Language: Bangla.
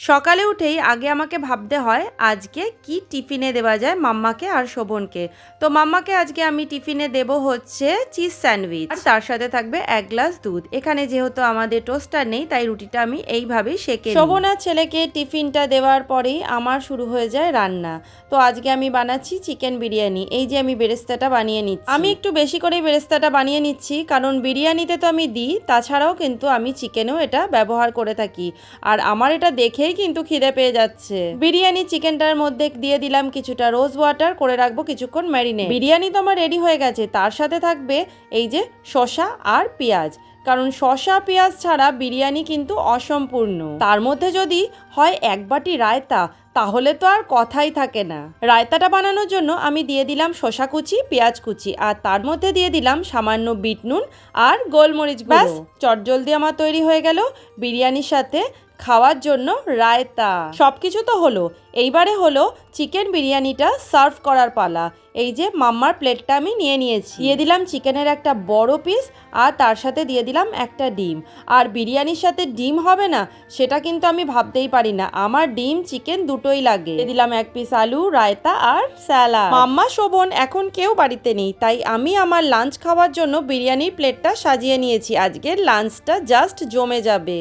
সকালে উঠেই আগে আমাকে ভাবতে হয় আজকে কি টিফিনে দেওয়া যায় মাম্মাকে আর শোভনকে। তো মাম্মাকে আজকে আমি টিফিনে দেব হচ্ছে চিজ স্যান্ডউইচ, আর তার সাথে থাকবে 1 গ্লাস দুধ। এখানে যেহেতু আমাদের টোস্টার নেই তাই রুটিটা আমি এইভাবেই সেঁকে নিই। শোভন আর ছেলেকে টিফিনটা দেওয়ার পরেই আমার শুরু হয়ে যায় রান্না। তো আজকে আমি বানাচ্ছি চিকেন বিরিয়ানি। এই যে আমি বেরেস্তাটা বানিয়ে নিচ্ছি, আমি একটু বেশি করেই বেরেস্তাটা বানিয়ে নিচ্ছি, কারণ বিরিয়ানিতে তো আমি দিই, তাছাড়াও কিন্তু আমি চিকেনেও এটা ব্যবহার করে থাকি। আর আমার এটা দেখেই কিন্তু খিদে পেয়ে যাচ্ছে। বিরিয়ানি চিকেনটার মধ্যে দিয়ে দিলাম কিছুটা রোজ ওয়াটার, করে রাখবো কিছুক্ষণ ম্যারিনেট। বিরিয়ানি তো আমার রেডি হয়ে গেছে, তার সাথে থাকবে এই যে শসা আর পেঁয়াজ, কারণ শসা পেঁয়াজ ছাড়া বিরিয়ানি কিন্তু অসম্পূর্ণ। তার মধ্যে যদি হয় 1 বাটি রায়তা, তাহলে তো আর কথাই থাকে না। রায়তাটা বানানোর জন্য আমি দিয়ে দিলাম শসা কুচি, পেঁয়াজ কুচি, আর তার মধ্যে দিয়ে দিলাম সামান্য বিট নুন আর গোলমরিচ গুঁড়ো। চটজলদি আমার তৈরি হয়ে গেল বিরিয়ানির সাথে খাওয়ার জন্য রায়তা। সবকিছু তো হলো, এইবারে হলো চিকেন বিরিয়ানিটা সার্ভ করার পালা। এই যে মাম্মার প্লেটটা আমি নিয়ে নিয়েছি, দিয়ে দিলাম চিকেনের একটা বড় পিস, আর তার সাথে দিয়ে দিলাম একটা ডিম। আর বিরিয়ানির সাথে ডিম হবে না সেটা কিন্তু আমি ভাবতেই পারি না, আমার ডিম চিকেন দুটোই লাগে। দিয়ে দিলাম 1 পিস আলু, রায়তা আর স্যালাড। মাম্মা শোভন এখন কেউ বাড়িতে নেই, তাই আমি আমার লাঞ্চ খাওয়ার জন্য বিরিয়ানির প্লেটটা সাজিয়ে নিয়েছি। আজকের লাঞ্চটা জাস্ট জমে যাবে।